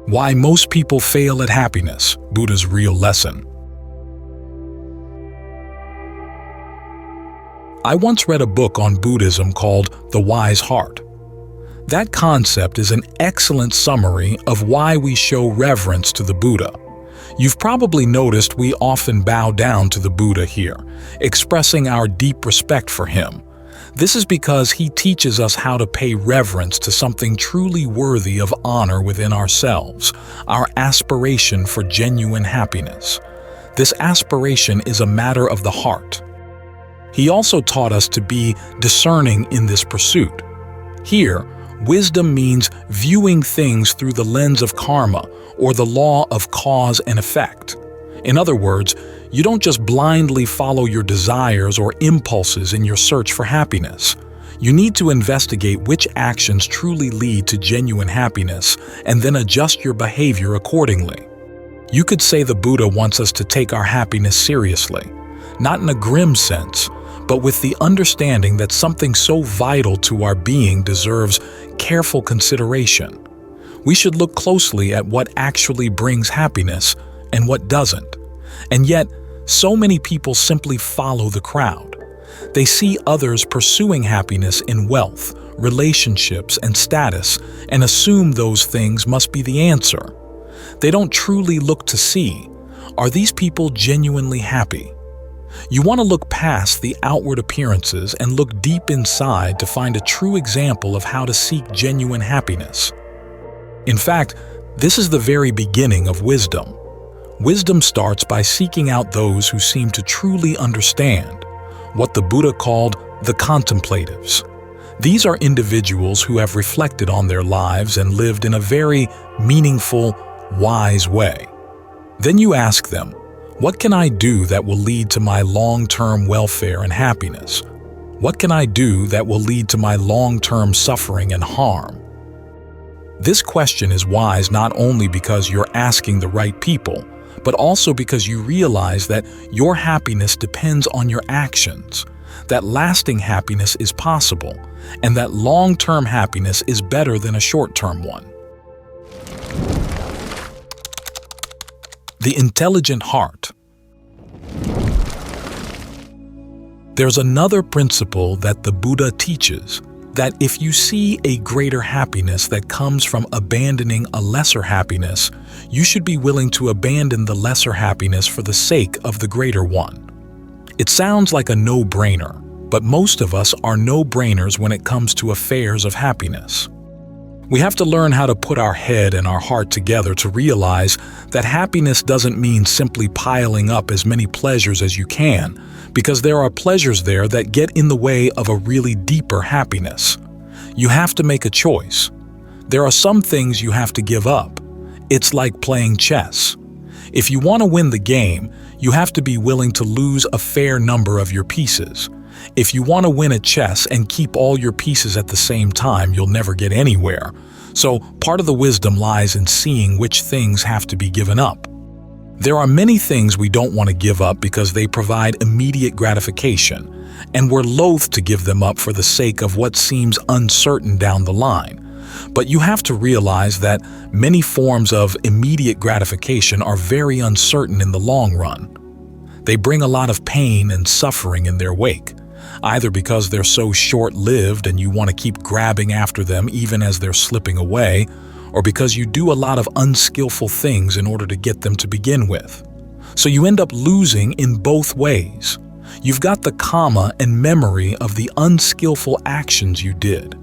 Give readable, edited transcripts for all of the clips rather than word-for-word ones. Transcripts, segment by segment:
Why most people fail at happiness, Buddha's real lesson. I once read a book on Buddhism called The Wise Heart. That concept is an excellent summary of why we show reverence to the Buddha. You've probably noticed we often bow down to the Buddha here, expressing our deep respect for him. This is because he teaches us how to pay reverence to something truly worthy of honor within ourselves, our aspiration for genuine happiness. This aspiration is a matter of the heart. He also taught us to be discerning in this pursuit. Here, wisdom means viewing things through the lens of karma, or the law of cause and effect. In other words, you don't just blindly follow your desires or impulses in your search for happiness. You need to investigate which actions truly lead to genuine happiness and then adjust your behavior accordingly. You could say the Buddha wants us to take our happiness seriously, not in a grim sense, but with the understanding that something so vital to our being deserves careful consideration. We should look closely at what actually brings happiness and what doesn't. And yet, so many people simply follow the crowd. They see others pursuing happiness in wealth, relationships, and status, and assume those things must be the answer. They don't truly look to see, are these people genuinely happy? You want to look past the outward appearances and look deep inside to find a true example of how to seek genuine happiness. In fact, this is the very beginning of wisdom. Wisdom starts by seeking out those who seem to truly understand, what the Buddha called the contemplatives. These are individuals who have reflected on their lives and lived in a very meaningful, wise way. Then you ask them, what can I do that will lead to my long-term welfare and happiness? What can I do that will lead to my long-term suffering and harm? This question is wise not only because you're asking the right people, but also because you realize that your happiness depends on your actions, that lasting happiness is possible, and that long-term happiness is better than a short-term one. The intelligent heart. There's another principle that the Buddha teaches, that if you see a greater happiness that comes from abandoning a lesser happiness, you should be willing to abandon the lesser happiness for the sake of the greater one. It sounds like a no-brainer, but most of us are no-brainers when it comes to affairs of happiness. We have to learn how to put our head and our heart together to realize that happiness doesn't mean simply piling up as many pleasures as you can, because there are pleasures there that get in the way of a really deeper happiness. You have to make a choice. There are some things you have to give up. It's like playing chess. If you want to win the game, you have to be willing to lose a fair number of your pieces. If you want to win at chess and keep all your pieces at the same time, you'll never get anywhere. So part of the wisdom lies in seeing which things have to be given up. There are many things we don't want to give up because they provide immediate gratification, and we're loath to give them up for the sake of what seems uncertain down the line. But you have to realize that many forms of immediate gratification are very uncertain in the long run. They bring a lot of pain and suffering in their wake, either because they're so short-lived and you want to keep grabbing after them even as they're slipping away, or because you do a lot of unskillful things in order to get them to begin with. So you end up losing in both ways. You've got the kamma and memory of the unskillful actions you did,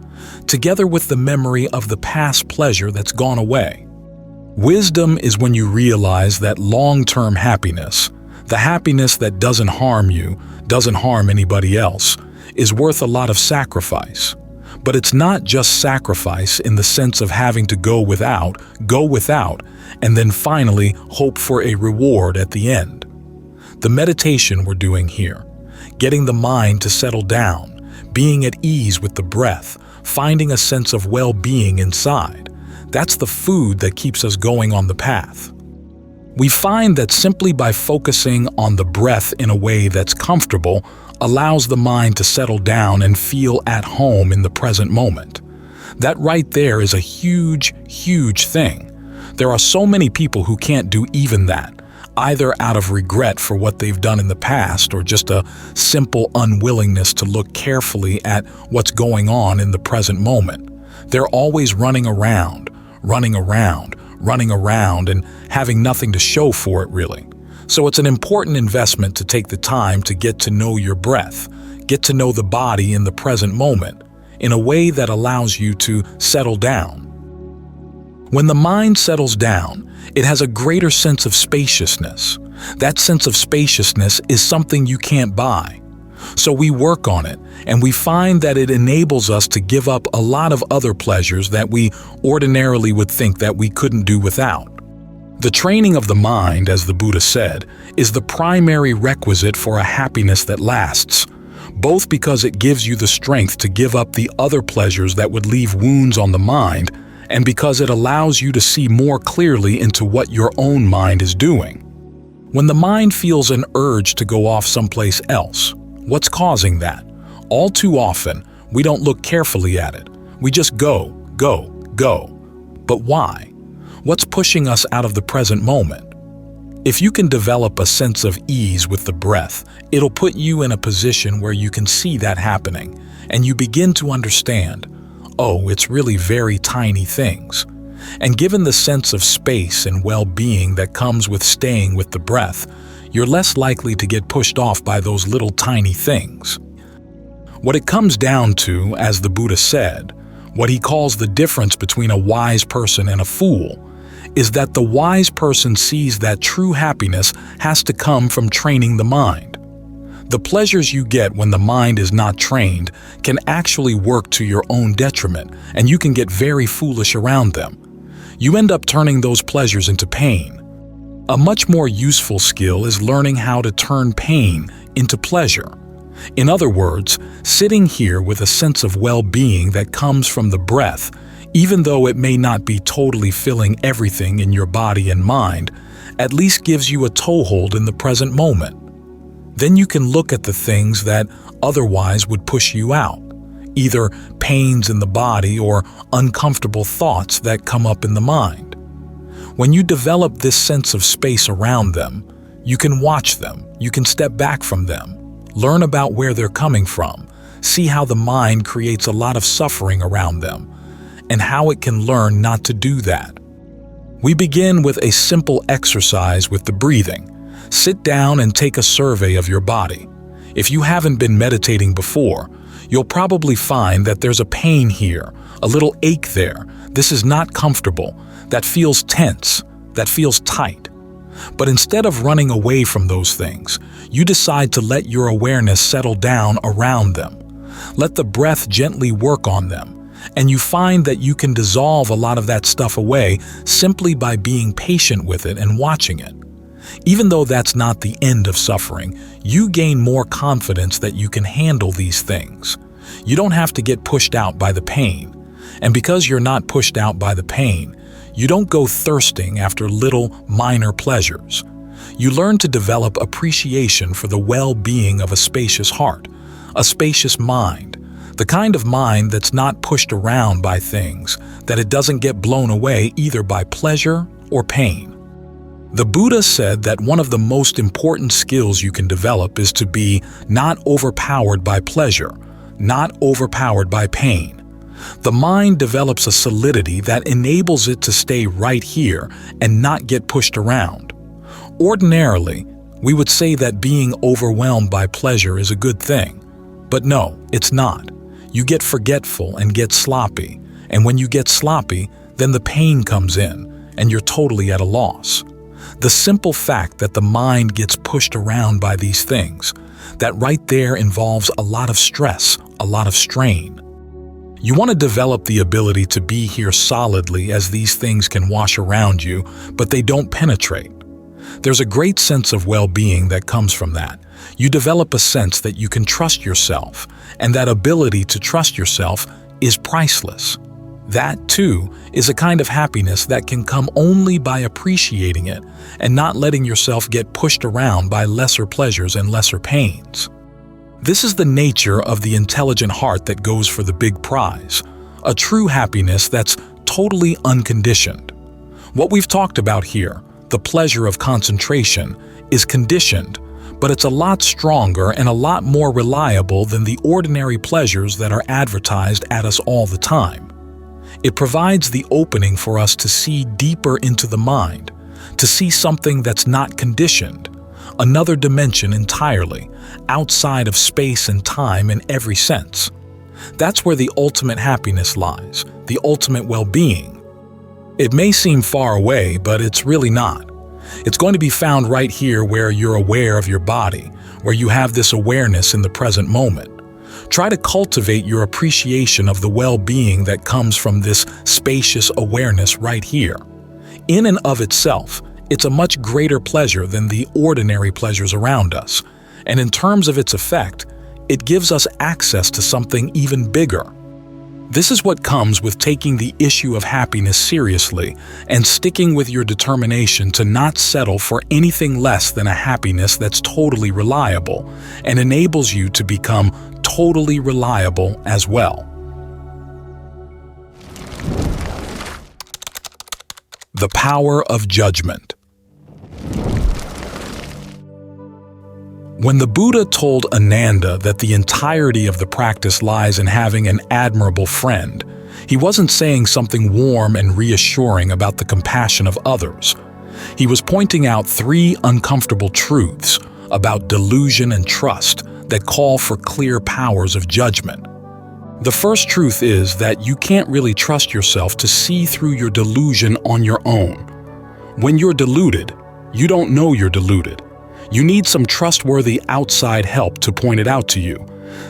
together with the memory of the past pleasure that's gone away. Wisdom is when you realize that long-term happiness, the happiness that doesn't harm you, doesn't harm anybody else, is worth a lot of sacrifice. But it's not just sacrifice in the sense of having to go without, and then finally hope for a reward at the end. The meditation we're doing here, getting the mind to settle down, being at ease with the breath, finding a sense of well-being inside, that's the food that keeps us going on the path. We find that simply by focusing on the breath in a way that's comfortable allows the mind to settle down and feel at home in the present moment. That right there is a huge, huge thing. There are so many people who can't do even that, either out of regret for what they've done in the past or just a simple unwillingness to look carefully at what's going on in the present moment. They're always running around, and having nothing to show for it, really. So it's an important investment to take the time to get to know your breath, get to know the body in the present moment, in a way that allows you to settle down. When the mind settles down, it has a greater sense of spaciousness. That sense of spaciousness is something you can't buy. So we work on it, and we find that it enables us to give up a lot of other pleasures that we ordinarily would think that we couldn't do without. The training of the mind, as the Buddha said, is the primary requisite for a happiness that lasts, both because it gives you the strength to give up the other pleasures that would leave wounds on the mind, and because it allows you to see more clearly into what your own mind is doing. When the mind feels an urge to go off someplace else, what's causing that? All too often, we don't look carefully at it. We just go. But why? What's pushing us out of the present moment? If you can develop a sense of ease with the breath, it'll put you in a position where you can see that happening, and you begin to understand, oh, it's really very tiny things. And given the sense of space and well-being that comes with staying with the breath, you're less likely to get pushed off by those little tiny things. What it comes down to, as the Buddha said, what he calls the difference between a wise person and a fool, is that the wise person sees that true happiness has to come from training the mind. The pleasures you get when the mind is not trained can actually work to your own detriment, and you can get very foolish around them. You end up turning those pleasures into pain. A much more useful skill is learning how to turn pain into pleasure. In other words, sitting here with a sense of well-being that comes from the breath, even though it may not be totally filling everything in your body and mind, at least gives you a toehold in the present moment. Then you can look at the things that otherwise would push you out, either pains in the body or uncomfortable thoughts that come up in the mind. When you develop this sense of space around them, you can watch them, you can step back from them, learn about where they're coming from, see how the mind creates a lot of suffering around them, and how it can learn not to do that. We begin with a simple exercise with the breathing. Sit down and take a survey of your body. If you haven't been meditating before, you'll probably find that there's a pain here, a little ache there. This is not comfortable. That feels tense. That feels tight. But instead of running away from those things, you decide to let your awareness settle down around them. Let the breath gently work on them. And you find that you can dissolve a lot of that stuff away simply by being patient with it and watching it. Even though that's not the end of suffering, you gain more confidence that you can handle these things. You don't have to get pushed out by the pain. And because you're not pushed out by the pain, you don't go thirsting after little minor pleasures. You learn to develop appreciation for the well-being of a spacious heart, a spacious mind, the kind of mind that's not pushed around by things, that it doesn't get blown away either by pleasure or pain. The Buddha said that one of the most important skills you can develop is to be not overpowered by pleasure, not overpowered by pain. The mind develops a solidity that enables it to stay right here and not get pushed around. Ordinarily, we would say that being overwhelmed by pleasure is a good thing. But no, it's not. You get forgetful and get sloppy, and when you get sloppy, then the pain comes in, and you're totally at a loss. The simple fact that the mind gets pushed around by these things, that right there involves a lot of stress, a lot of strain. You want to develop the ability to be here solidly as these things can wash around you, but they don't penetrate. There's a great sense of well-being that comes from that. You develop a sense that you can trust yourself, and that ability to trust yourself is priceless. That, too, is a kind of happiness that can come only by appreciating it and not letting yourself get pushed around by lesser pleasures and lesser pains. This is the nature of the intelligent heart that goes for the big prize, a true happiness that's totally unconditioned. What we've talked about here, the pleasure of concentration, is conditioned, but it's a lot stronger and a lot more reliable than the ordinary pleasures that are advertised at us all the time. It provides the opening for us to see deeper into the mind, to see something that's not conditioned, another dimension entirely, outside of space and time in every sense. That's where the ultimate happiness lies, the ultimate well-being. It may seem far away, but it's really not. It's going to be found right here where you're aware of your body, where you have this awareness in the present moment. Try to cultivate your appreciation of the well-being that comes from this spacious awareness right here. In and of itself, it's a much greater pleasure than the ordinary pleasures around us, and in terms of its effect, it gives us access to something even bigger. This is what comes with taking the issue of happiness seriously and sticking with your determination to not settle for anything less than a happiness that's totally reliable and enables you to become totally reliable as well. The power of judgment. When the Buddha told Ananda that the entirety of the practice lies in having an admirable friend, he wasn't saying something warm and reassuring about the compassion of others. He was pointing out three uncomfortable truths about delusion and trust that call for clear powers of judgment. The first truth is that you can't really trust yourself to see through your delusion on your own. When you're deluded, you don't know you're deluded. You need some trustworthy outside help to point it out to you.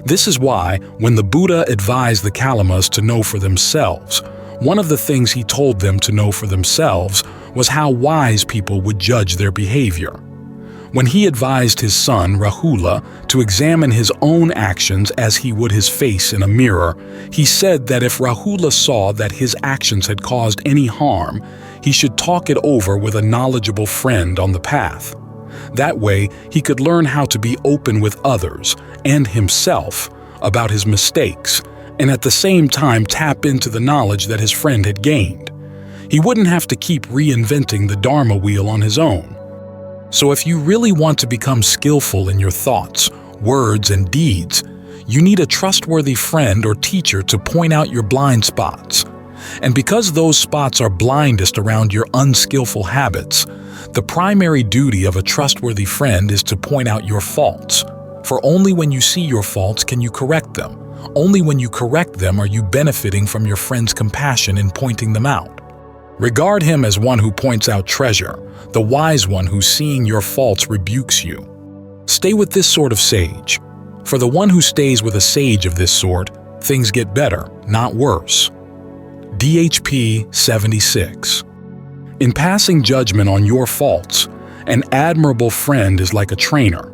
This is why, when the Buddha advised the Kalamas to know for themselves, one of the things he told them to know for themselves was how wise people would judge their behavior. When he advised his son, Rahula, to examine his own actions as he would his face in a mirror, he said that if Rahula saw that his actions had caused any harm, he should talk it over with a knowledgeable friend on the path. That way, he could learn how to be open with others and himself about his mistakes, and at the same time tap into the knowledge that his friend had gained. He wouldn't have to keep reinventing the Dharma wheel on his own. So if you really want to become skillful in your thoughts, words, and deeds, you need a trustworthy friend or teacher to point out your blind spots. And because those spots are blindest around your unskillful habits, the primary duty of a trustworthy friend is to point out your faults. For only when you see your faults can you correct them. Only when you correct them are you benefiting from your friend's compassion in pointing them out. Regard him as one who points out treasure, the wise one who, seeing your faults, rebukes you. Stay with this sort of sage. For the one who stays with a sage of this sort, things get better, not worse. DHP 76. In passing judgment on your faults, an admirable friend is like a trainer.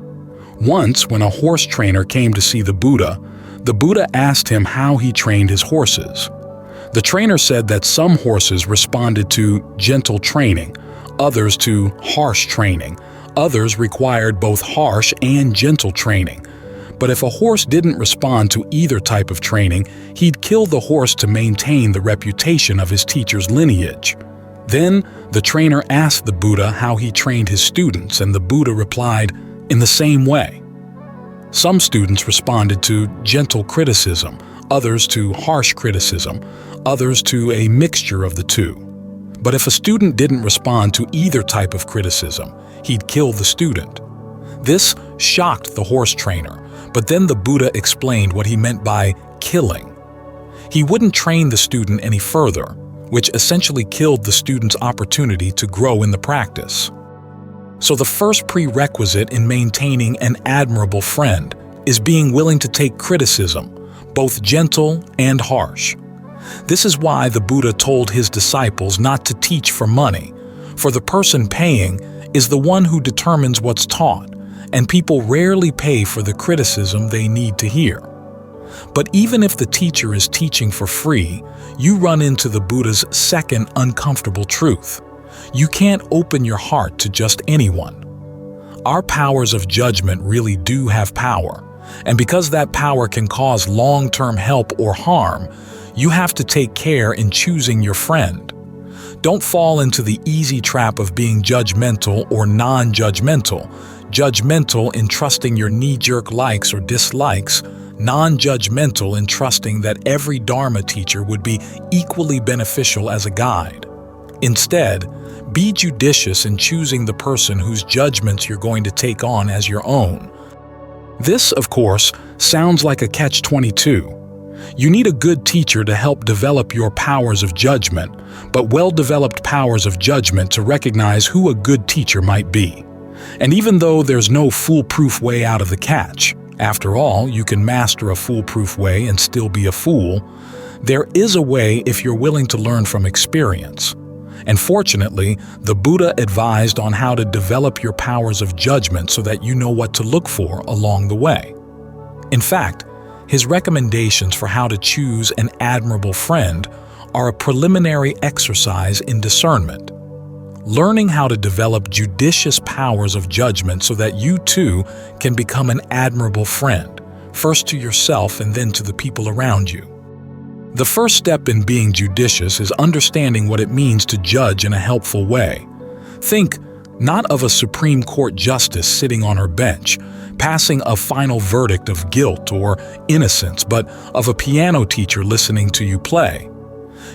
Once, when a horse trainer came to see the Buddha asked him how he trained his horses. The trainer said that some horses responded to gentle training, others to harsh training, others required both harsh and gentle training. But if a horse didn't respond to either type of training, he'd kill the horse to maintain the reputation of his teacher's lineage. Then, the trainer asked the Buddha how he trained his students, and the Buddha replied, in the same way. Some students responded to gentle criticism, others to harsh criticism, others to a mixture of the two. But if a student didn't respond to either type of criticism, he'd kill the student. This shocked the horse trainer, but then the Buddha explained what he meant by killing. He wouldn't train the student any further, which essentially killed the student's opportunity to grow in the practice. So the first prerequisite in maintaining an admirable friend is being willing to take criticism, both gentle and harsh. This is why the Buddha told his disciples not to teach for money, for the person paying is the one who determines what's taught, and people rarely pay for the criticism they need to hear. But even if the teacher is teaching for free, you run into the Buddha's second uncomfortable truth. You can't open your heart to just anyone. Our powers of judgment really do have power, and because that power can cause long-term help or harm, you have to take care in choosing your friend. Don't fall into the easy trap of being judgmental or non-judgmental. Judgmental in trusting your knee-jerk likes or dislikes, non-judgmental in trusting that every Dharma teacher would be equally beneficial as a guide. Instead, be judicious in choosing the person whose judgments you're going to take on as your own. This, of course, sounds like a catch-22. You need a good teacher to help develop your powers of judgment, but well-developed powers of judgment to recognize who a good teacher might be. And even though there's no foolproof way out of the catch, after all, you can master a foolproof way and still be a fool, there is a way if you're willing to learn from experience. And fortunately, the Buddha advised on how to develop your powers of judgment so that you know what to look for along the way. In fact, his recommendations for how to choose an admirable friend are a preliminary exercise in discernment. Learning how to develop judicious powers of judgment so that you too can become an admirable friend, first to yourself and then to the people around you. The first step in being judicious is understanding what it means to judge in a helpful way. Think not of a Supreme Court justice sitting on her bench, passing a final verdict of guilt or innocence, but of a piano teacher listening to you play.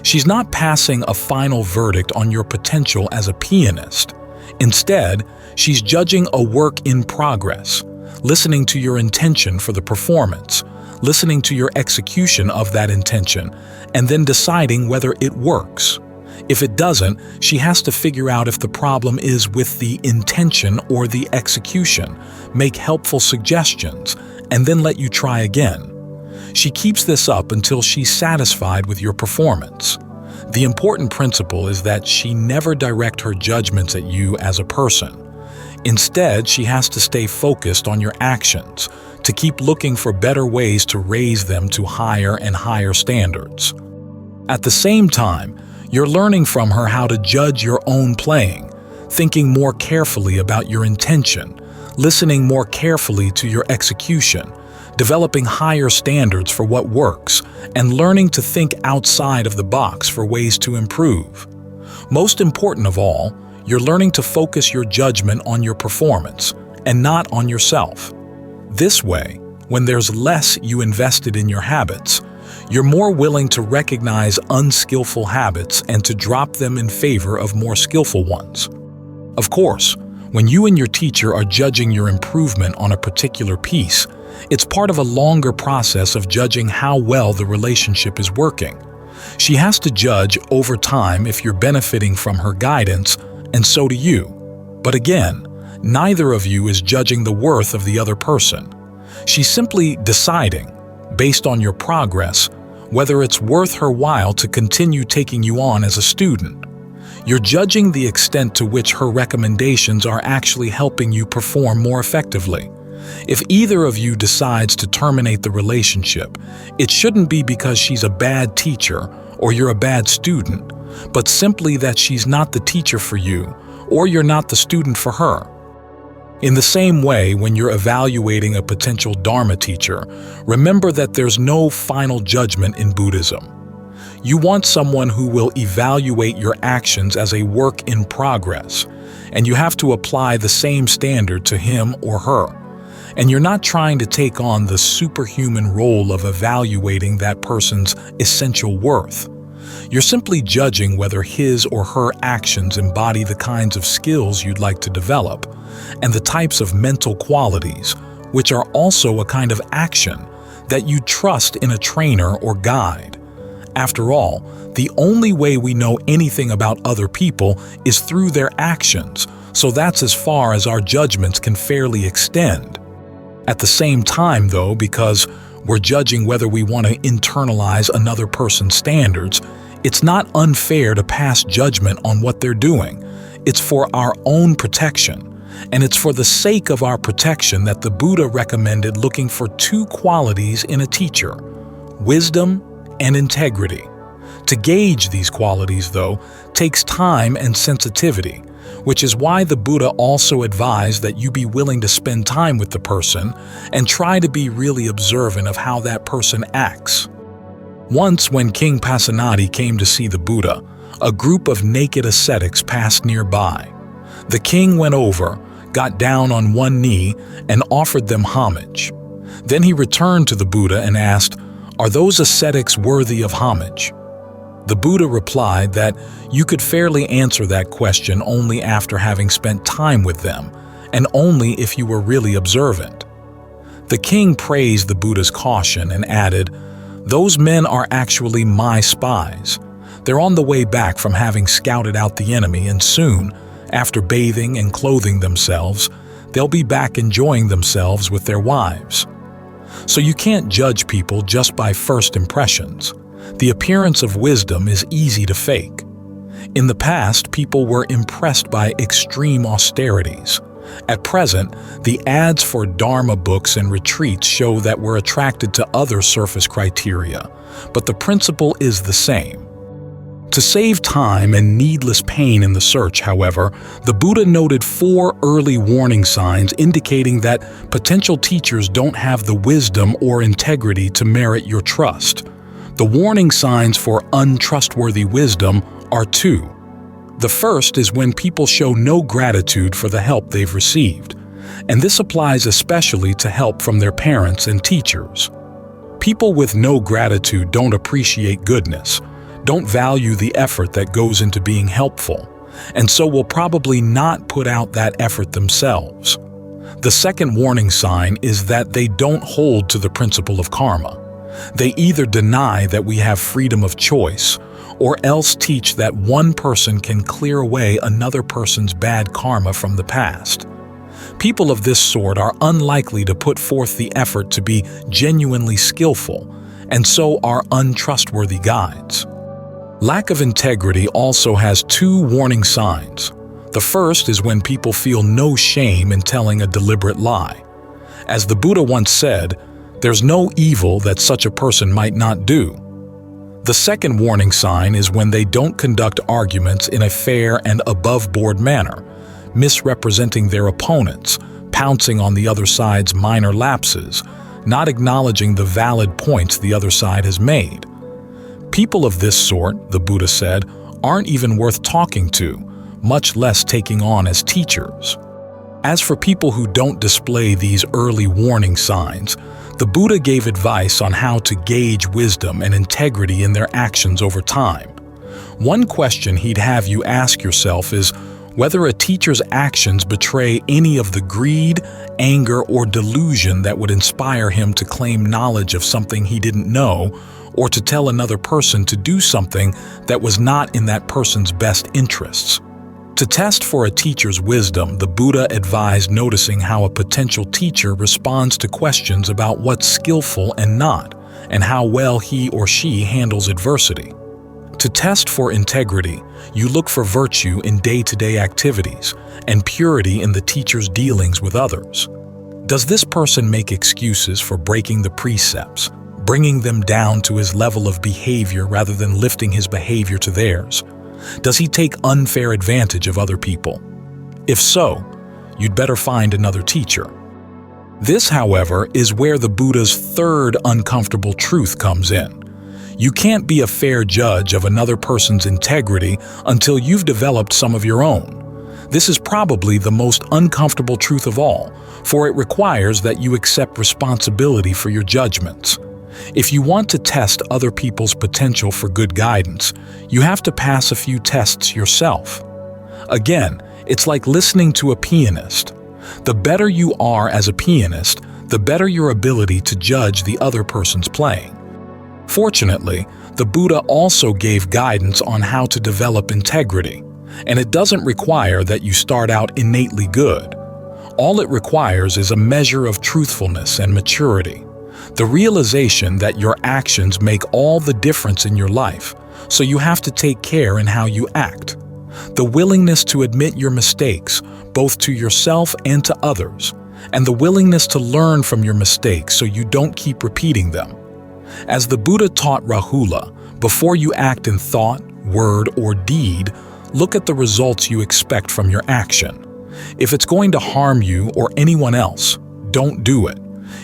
She's not passing a final verdict on your potential as a pianist. Instead, she's judging a work in progress, listening to your intention for the performance, listening to your execution of that intention, and then deciding whether it works. If it doesn't, she has to figure out if the problem is with the intention or the execution, make helpful suggestions, and then let you try again. She keeps this up until she's satisfied with your performance. The important principle is that she never direct her judgments at you as a person. Instead, she has to stay focused on your actions, to keep looking for better ways to raise them to higher and higher standards. At the same time, you're learning from her how to judge your own playing, thinking more carefully about your intention, listening more carefully to your execution, developing higher standards for what works, and learning to think outside of the box for ways to improve. Most important of all, you're learning to focus your judgment on your performance and not on yourself. This way, when there's less you invested in your habits, you're more willing to recognize unskillful habits and to drop them in favor of more skillful ones. Of course, when you and your teacher are judging your improvement on a particular piece, it's part of a longer process of judging how well the relationship is working. She has to judge over time if you're benefiting from her guidance, and so do you. But again, neither of you is judging the worth of the other person. She's simply deciding, based on your progress, whether it's worth her while to continue taking you on as a student. You're judging the extent to which her recommendations are actually helping you perform more effectively. If either of you decides to terminate the relationship, it shouldn't be because she's a bad teacher or you're a bad student, but simply that she's not the teacher for you or you're not the student for her. In the same way, when you're evaluating a potential Dharma teacher, remember that there's no final judgment in Buddhism. You want someone who will evaluate your actions as a work in progress, and you have to apply the same standard to him or her. And you're not trying to take on the superhuman role of evaluating that person's essential worth. You're simply judging whether his or her actions embody the kinds of skills you'd like to develop, and the types of mental qualities, which are also a kind of action, that you trust in a trainer or guide. After all, the only way we know anything about other people is through their actions, so that's as far as our judgments can fairly extend. At the same time, though, because we're judging whether we want to internalize another person's standards, it's not unfair to pass judgment on what they're doing. It's for our own protection, and it's for the sake of our protection that the Buddha recommended looking for two qualities in a teacher: wisdom and integrity. To gauge these qualities, though, takes time and sensitivity, which is why the Buddha also advised that you be willing to spend time with the person and try to be really observant of how that person acts. Once, when King Pasenadi came to see the Buddha, A group of naked ascetics passed nearby. The king went over, got down on one knee, and offered them homage. Then he returned to the Buddha and asked, "Are those ascetics worthy of homage?" The Buddha replied that you could fairly answer that question only after having spent time with them, and only if you were really observant. The king praised the Buddha's caution and added, "Those men are actually my spies. They're on the way back from having scouted out the enemy, and soon, after bathing and clothing themselves, they'll be back enjoying themselves with their wives." So you can't judge people just by first impressions. The appearance of wisdom is easy to fake. In the past, people were impressed by extreme austerities. At present, the ads for Dharma books and retreats show that we're attracted to other surface criteria, but the principle is the same. To save time and needless pain in the search, however, the Buddha noted 4 early warning signs indicating that potential teachers don't have the wisdom or integrity to merit your trust. The warning signs for untrustworthy wisdom are 2. The first is when people show no gratitude for the help they've received, and this applies especially to help from their parents and teachers. People with no gratitude don't appreciate goodness, don't value the effort that goes into being helpful, and so will probably not put out that effort themselves. The second warning sign is that they don't hold to the principle of karma. They either deny that we have freedom of choice, or else teach that one person can clear away another person's bad karma from the past. People of this sort are unlikely to put forth the effort to be genuinely skillful, and so are untrustworthy guides. Lack of integrity also has 2 warning signs. The first is when people feel no shame in telling a deliberate lie. As the Buddha once said, "There's no evil that such a person might not do." The second warning sign is when they don't conduct arguments in a fair and above-board manner, misrepresenting their opponents, pouncing on the other side's minor lapses, not acknowledging the valid points the other side has made. People of this sort, the Buddha said, aren't even worth talking to, much less taking on as teachers. As for people who don't display these early warning signs, the Buddha gave advice on how to gauge wisdom and integrity in their actions over time. One question he'd have you ask yourself is whether a teacher's actions betray any of the greed, anger, or delusion that would inspire him to claim knowledge of something he didn't know, or to tell another person to do something that was not in that person's best interests. To test for a teacher's wisdom, the Buddha advised noticing how a potential teacher responds to questions about what's skillful and not, and how well he or she handles adversity. To test for integrity, you look for virtue in day-to-day activities and purity in the teacher's dealings with others. Does this person make excuses for breaking the precepts, bringing them down to his level of behavior rather than lifting his behavior to theirs? Does he take unfair advantage of other people? If so, you'd better find another teacher. This, however, is where the Buddha's third uncomfortable truth comes in. You can't be a fair judge of another person's integrity until you've developed some of your own. This is probably the most uncomfortable truth of all, for it requires that you accept responsibility for your judgments. If you want to test other people's potential for good guidance, you have to pass a few tests yourself. Again, it's like listening to a pianist. The better you are as a pianist, the better your ability to judge the other person's playing. Fortunately, the Buddha also gave guidance on how to develop integrity, and it doesn't require that you start out innately good. All it requires is a measure of truthfulness and maturity. The realization that your actions make all the difference in your life, so you have to take care in how you act. The willingness to admit your mistakes, both to yourself and to others, and the willingness to learn from your mistakes so you don't keep repeating them. As the Buddha taught Rahula, before you act in thought, word, or deed, look at the results you expect from your action. If it's going to harm you or anyone else, don't do it.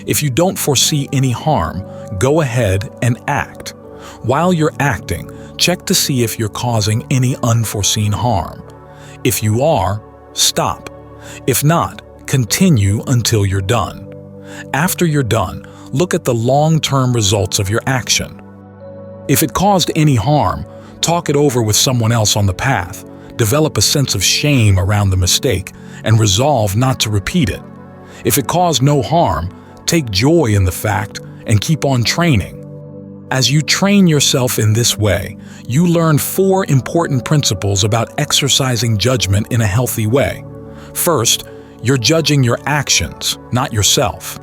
If you don't foresee any harm, go ahead and act. While you're acting, check to see if you're causing any unforeseen harm. If you are, stop. If not, continue until you're done. After you're done, look at the long-term results of your action. If it caused any harm, talk it over with someone else on the path, develop a sense of shame around the mistake, and resolve not to repeat it. If it caused no harm, take joy in the fact and keep on training. As you train yourself in this way, you learn 4 important principles about exercising judgment in a healthy way. First, you're judging your actions, not yourself.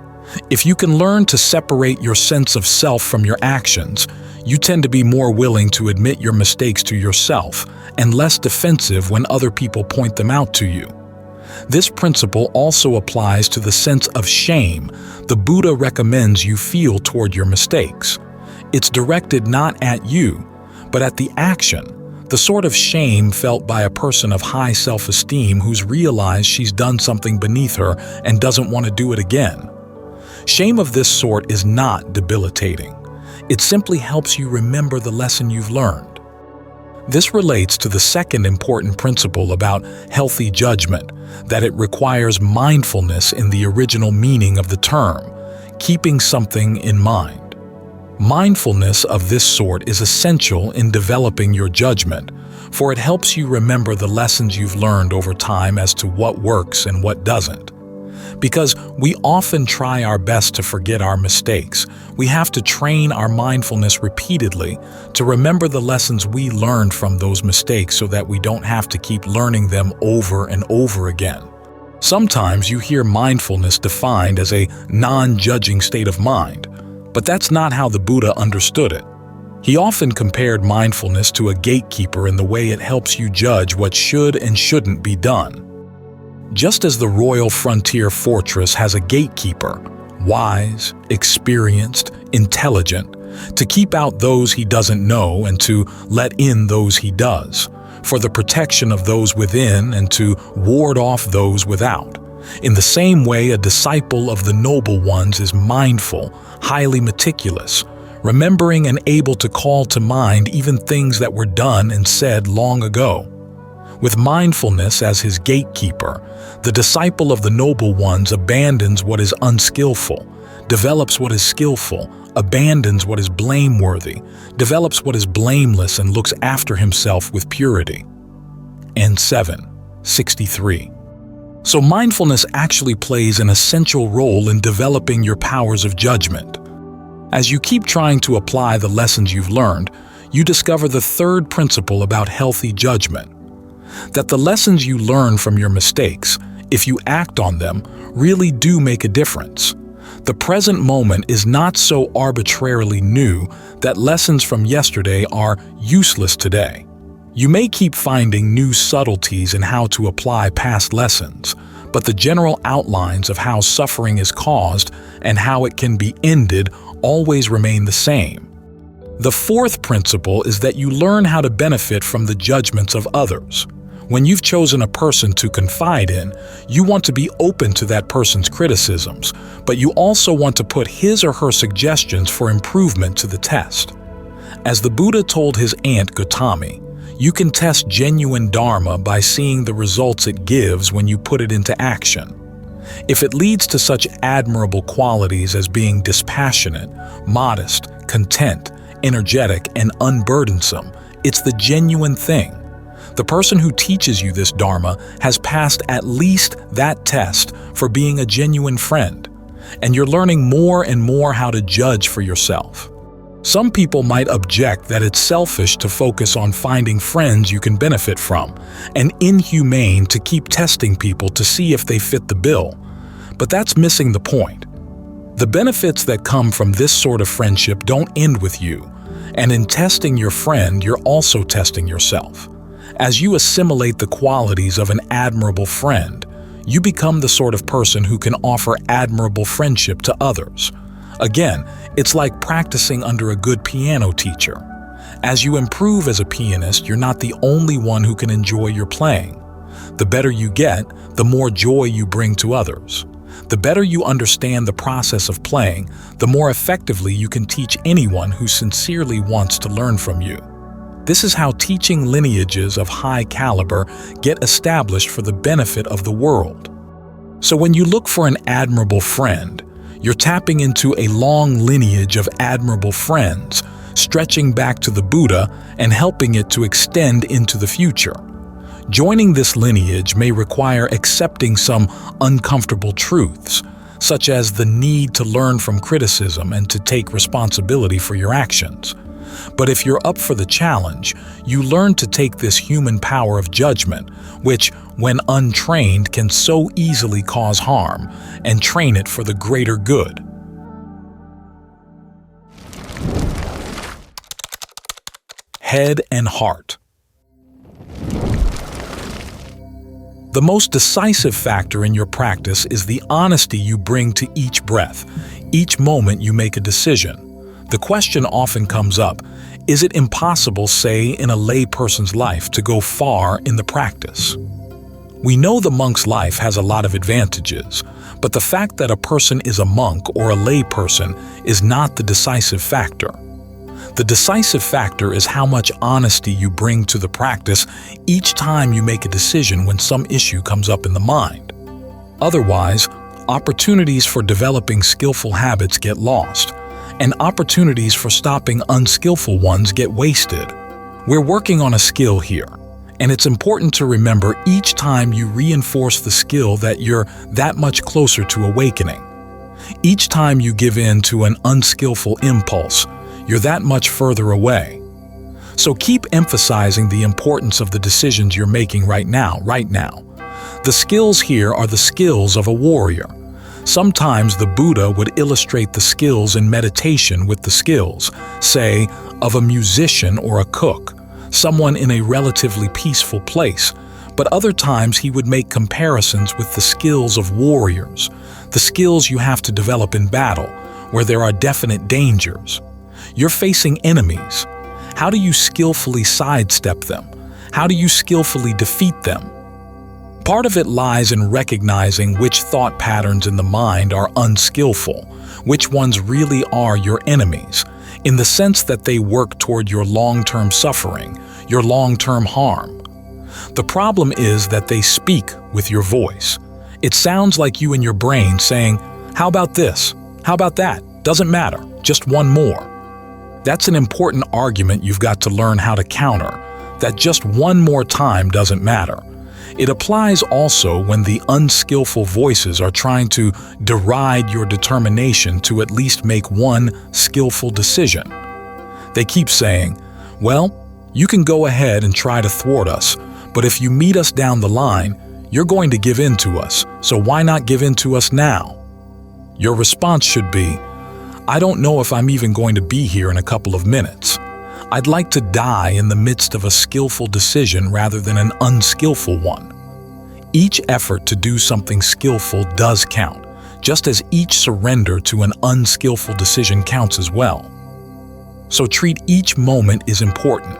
If you can learn to separate your sense of self from your actions, you tend to be more willing to admit your mistakes to yourself and less defensive when other people point them out to you. This principle also applies to the sense of shame the Buddha recommends you feel toward your mistakes. It's directed not at you, but at the action, the sort of shame felt by a person of high self-esteem who's realized she's done something beneath her and doesn't want to do it again. Shame of this sort is not debilitating. It simply helps you remember the lesson you've learned. This relates to the second important principle about healthy judgment, that it requires mindfulness in the original meaning of the term, keeping something in mind. Mindfulness of this sort is essential in developing your judgment, for it helps you remember the lessons you've learned over time as to what works and what doesn't. Because we often try our best to forget our mistakes, we have to train our mindfulness repeatedly to remember the lessons we learned from those mistakes so that we don't have to keep learning them over and over again. Sometimes you hear mindfulness defined as a non-judging state of mind, but that's not how the Buddha understood it. He often compared mindfulness to a gatekeeper in the way it helps you judge what should and shouldn't be done. Just as the royal frontier fortress has a gatekeeper, wise, experienced, intelligent, to keep out those he doesn't know and to let in those he does, for the protection of those within and to ward off those without. In the same way, a disciple of the noble ones is mindful, highly meticulous, remembering and able to call to mind even things that were done and said long ago. With mindfulness as his gatekeeper, the disciple of the noble ones abandons what is unskillful, develops what is skillful, abandons what is blameworthy, develops what is blameless, and looks after himself with purity. And 763. So mindfulness actually plays an essential role in developing your powers of judgment. As you keep trying to apply the lessons you've learned, you discover the third principle about healthy judgment. That the lessons you learn from your mistakes, if you act on them, really do make a difference. The present moment is not so arbitrarily new that lessons from yesterday are useless today. You may keep finding new subtleties in how to apply past lessons, but the general outlines of how suffering is caused and how it can be ended always remain the same. The fourth principle is that you learn how to benefit from the judgments of others. When you've chosen a person to confide in, you want to be open to that person's criticisms, but you also want to put his or her suggestions for improvement to the test. As the Buddha told his aunt Gautami, you can test genuine Dharma by seeing the results it gives when you put it into action. If it leads to such admirable qualities as being dispassionate, modest, content, energetic, and unburdensome, it's the genuine thing. The person who teaches you this Dharma has passed at least that test for being a genuine friend, and you're learning more and more how to judge for yourself. Some people might object that it's selfish to focus on finding friends you can benefit from, and inhumane to keep testing people to see if they fit the bill. But that's missing the point. The benefits that come from this sort of friendship don't end with you, and in testing your friend, you're also testing yourself. As you assimilate the qualities of an admirable friend, you become the sort of person who can offer admirable friendship to others. Again, it's like practicing under a good piano teacher. As you improve as a pianist, you're not the only one who can enjoy your playing. The better you get, the more joy you bring to others. The better you understand the process of playing, the more effectively you can teach anyone who sincerely wants to learn from you. This is how teaching lineages of high caliber get established for the benefit of the world. So when you look for an admirable friend, you're tapping into a long lineage of admirable friends, stretching back to the Buddha and helping it to extend into the future. Joining this lineage may require accepting some uncomfortable truths, such as the need to learn from criticism and to take responsibility for your actions. But if you're up for the challenge, you learn to take this human power of judgment, which, when untrained, can so easily cause harm, and train it for the greater good. Head and heart. The most decisive factor in your practice is the honesty you bring to each breath, each moment you make a decision. The question often comes up, is it impossible, say, in a lay person's life to go far in the practice? We know the monk's life has a lot of advantages, but the fact that a person is a monk or a lay person is not the decisive factor. The decisive factor is how much honesty you bring to the practice each time you make a decision when some issue comes up in the mind. Otherwise, opportunities for developing skillful habits get lost, and opportunities for stopping unskillful ones get wasted. We're working on a skill here, and it's important to remember each time you reinforce the skill that you're that much closer to awakening. Each time you give in to an unskillful impulse, you're that much further away. So keep emphasizing the importance of the decisions you're making right now. The skills here are the skills of a warrior. Sometimes the Buddha would illustrate the skills in meditation with the skills, say, of a musician or a cook, someone in a relatively peaceful place, but other times he would make comparisons with the skills of warriors, the skills you have to develop in battle, where there are definite dangers. You're facing enemies. How do you skillfully sidestep them? How do you skillfully defeat them? Part of it lies in recognizing which thought patterns in the mind are unskillful, which ones really are your enemies, in the sense that they work toward your long-term suffering, your long-term harm. The problem is that they speak with your voice. It sounds like you in your brain saying, "How about this? How about that? Doesn't matter, just one more." That's an important argument you've got to learn how to counter, that just one more time doesn't matter. It applies also when the unskillful voices are trying to deride your determination to at least make one skillful decision. They keep saying, "Well, you can go ahead and try to thwart us, but if you meet us down the line, you're going to give in to us, so why not give in to us now?" Your response should be, "I don't know if I'm even going to be here in a couple of minutes. I'd like to die in the midst of a skillful decision rather than an unskillful one." Each effort to do something skillful does count, just as each surrender to an unskillful decision counts as well. So treat each moment as important,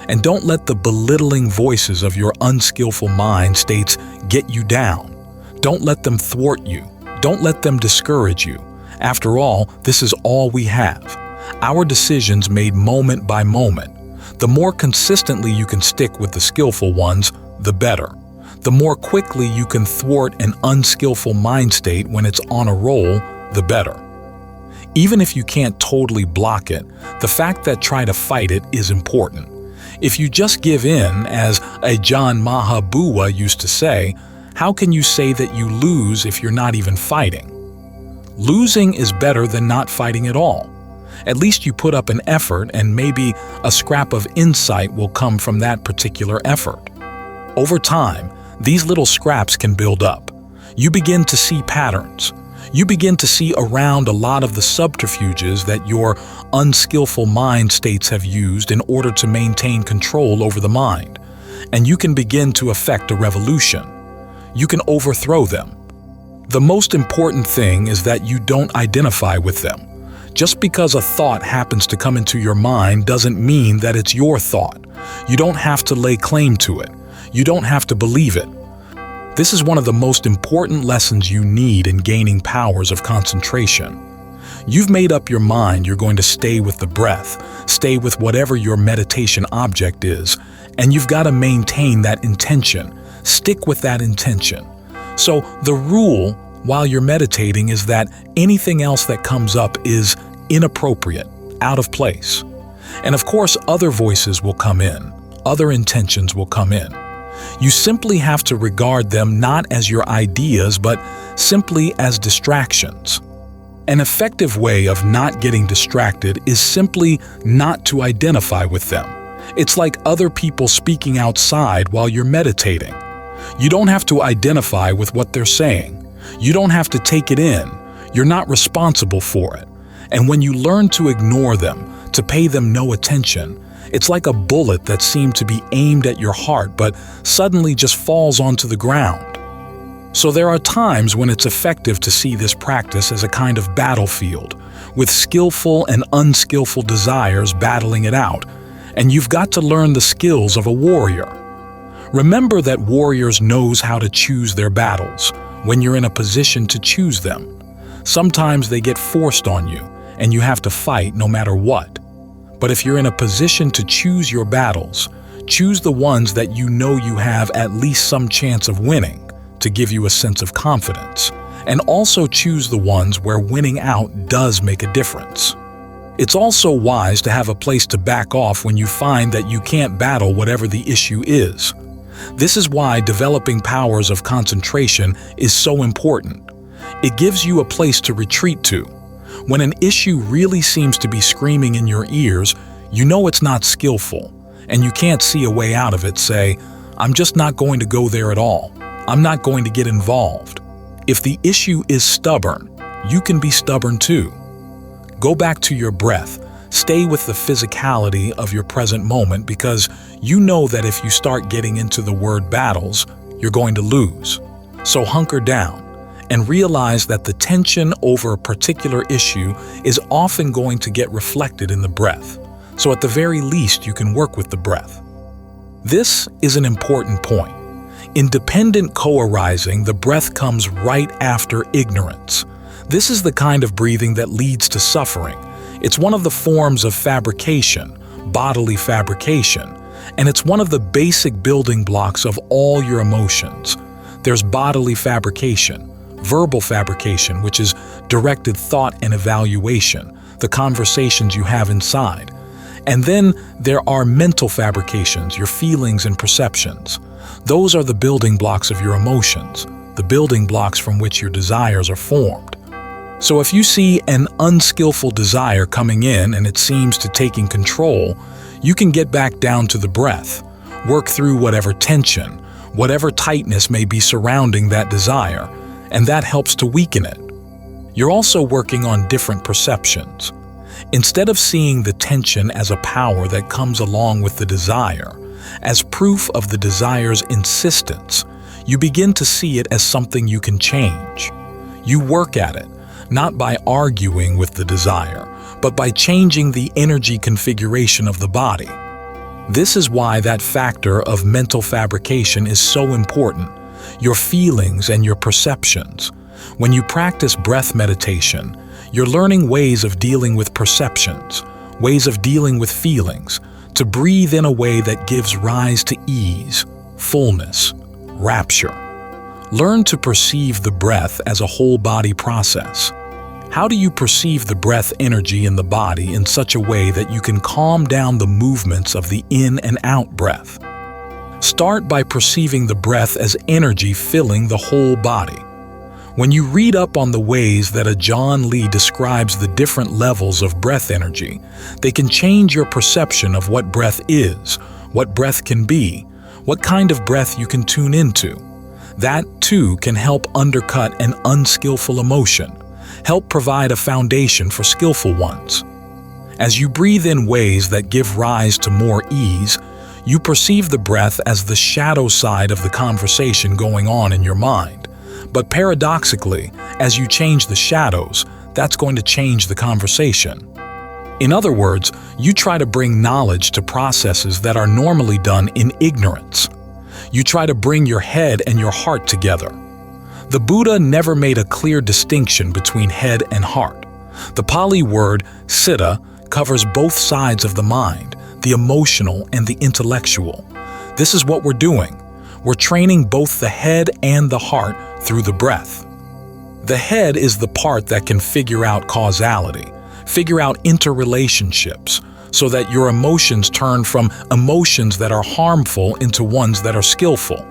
and don't let the belittling voices of your unskillful mind states get you down. Don't let them thwart you. Don't let them discourage you. After all, this is all we have. Our decisions made moment by moment. The more consistently you can stick with the skillful ones, the better. The more quickly you can thwart an unskillful mind state when it's on a roll, the better. Even if you can't totally block it, the fact that try to fight it is important. If you just give in, as Ajahn Mahabua used to say, how can you say that you lose if you're not even fighting? Losing is better than not fighting at all. At least you put up an effort, and maybe a scrap of insight will come from that particular effort. Over time, these little scraps can build up. You begin to see patterns. You begin to see around a lot of the subterfuges that your unskillful mind states have used in order to maintain control over the mind. And you can begin to effect a revolution. You can overthrow them. The most important thing is that you don't identify with them. Just because a thought happens to come into your mind doesn't mean that it's your thought. You don't have to lay claim to it. You don't have to believe it. This is one of the most important lessons you need in gaining powers of concentration. You've made up your mind you're going to stay with the breath, stay with whatever your meditation object is, and you've got to maintain that intention. Stick with that intention. So the rule while you're meditating is that anything else that comes up is inappropriate, out of place. And of course, other voices will come in, other intentions will come in. You simply have to regard them not as your ideas, but simply as distractions. An effective way of not getting distracted is simply not to identify with them. It's like other people speaking outside while you're meditating. You don't have to identify with what they're saying. You don't have to take it in. You're not responsible for it. And when you learn to ignore them, to pay them no attention, it's like a bullet that seemed to be aimed at your heart but suddenly just falls onto the ground. So there are times when it's effective to see this practice as a kind of battlefield, with skillful and unskillful desires battling it out, and you've got to learn the skills of a warrior. Remember that warriors knows how to choose their battles when you're in a position to choose them. Sometimes they get forced on you, and you have to fight no matter what. But if you're in a position to choose your battles, choose the ones that you know you have at least some chance of winning, to give you a sense of confidence, and also choose the ones where winning out does make a difference. It's also wise to have a place to back off when you find that you can't battle whatever the issue is. This is why developing powers of concentration is so important. It gives you a place to retreat to. When an issue really seems to be screaming in your ears, you know it's not skillful, and you can't see a way out of it. Say, I'm just not going to go there at all. I'm not going to get involved. If the issue is stubborn, you can be stubborn too. Go back to your breath. Stay with the physicality of your present moment, because you know that if you start getting into the word battles, you're going to lose. So hunker down and realize that the tension over a particular issue is often going to get reflected in the breath. So at the very least, you can work with the breath. This is an important point. In dependent co-arising, the breath comes right after ignorance. This is the kind of breathing that leads to suffering. It's one of the forms of fabrication, bodily fabrication, and it's one of the basic building blocks of all your emotions. There's bodily fabrication, verbal fabrication, which is directed thought and evaluation, the conversations you have inside. And then there are mental fabrications, your feelings and perceptions. Those are the building blocks of your emotions, the building blocks from which your desires are formed. So if you see an unskillful desire coming in and it seems to taking control, you can get back down to the breath, work through whatever tension, whatever tightness may be surrounding that desire, and that helps to weaken it. You're also working on different perceptions. Instead of seeing the tension as a power that comes along with the desire, as proof of the desire's insistence, you begin to see it as something you can change. You work at it, not by arguing with the desire, but by changing the energy configuration of the body. This is why that factor of mental fabrication is so important, your feelings and your perceptions. When you practice breath meditation, you're learning ways of dealing with perceptions, ways of dealing with feelings, to breathe in a way that gives rise to ease, fullness, rapture. Learn to perceive the breath as a whole body process. How do you perceive the breath energy in the body in such a way that you can calm down the movements of the in and out breath? Start by perceiving the breath as energy filling the whole body. When you read up on the ways that Ajahn Lee describes the different levels of breath energy, they can change your perception of what breath is, what breath can be, what kind of breath you can tune into. That, too, can help undercut an unskillful emotion, help provide a foundation for skillful ones. As you breathe in ways that give rise to more ease, you perceive the breath as the shadow side of the conversation going on in your mind. But paradoxically, as you change the shadows, that's going to change the conversation. In other words, you try to bring knowledge to processes that are normally done in ignorance. You try to bring your head and your heart together. The Buddha never made a clear distinction between head and heart. The Pali word citta covers both sides of the mind, the emotional and the intellectual. This is what we're doing. We're training both the head and the heart through the breath. The head is the part that can figure out causality, figure out interrelationships, so that your emotions turn from emotions that are harmful into ones that are skillful.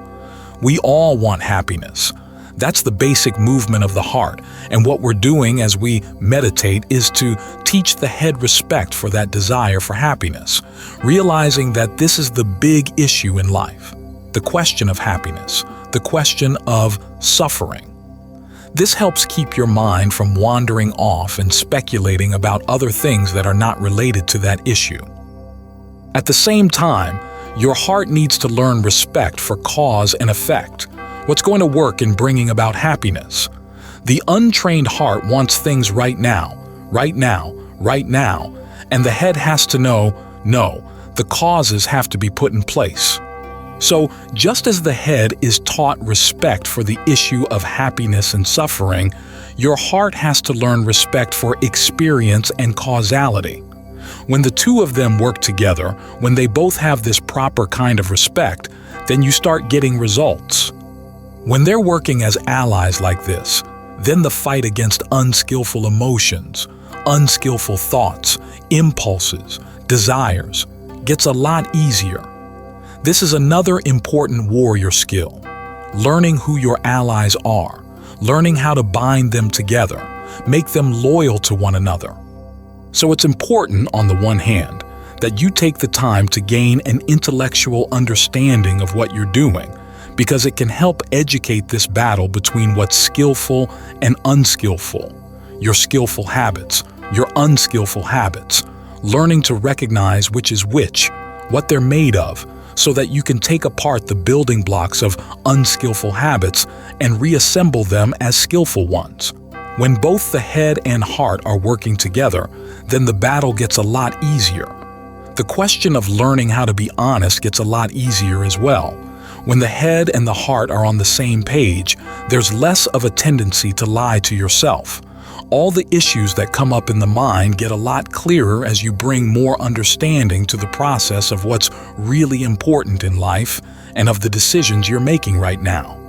We all want happiness. That's the basic movement of the heart, and what we're doing as we meditate is to teach the head respect for that desire for happiness, realizing that this is the big issue in life, the question of happiness, the question of suffering. This helps keep your mind from wandering off and speculating about other things that are not related to that issue. At the same time, your heart needs to learn respect for cause and effect. What's going to work in bringing about happiness? The untrained heart wants things right now, right now, right now, and the head has to know, no, the causes have to be put in place. So, just as the head is taught respect for the issue of happiness and suffering, your heart has to learn respect for experience and causality. When the two of them work together, when they both have this proper kind of respect, then you start getting results. When they're working as allies like this, then the fight against unskillful emotions, unskillful thoughts, impulses, desires gets a lot easier. This is another important warrior skill, learning who your allies are, learning how to bind them together, make them loyal to one another. So it's important, on the one hand, that you take the time to gain an intellectual understanding of what you're doing, because it can help educate this battle between what's skillful and unskillful, your skillful habits, your unskillful habits, learning to recognize which is which, what they're made of, so that you can take apart the building blocks of unskillful habits and reassemble them as skillful ones. When both the head and heart are working together, then the battle gets a lot easier. The question of learning how to be honest gets a lot easier as well. When the head and the heart are on the same page, there's less of a tendency to lie to yourself. All the issues that come up in the mind get a lot clearer as you bring more understanding to the process of what's really important in life and of the decisions you're making right now.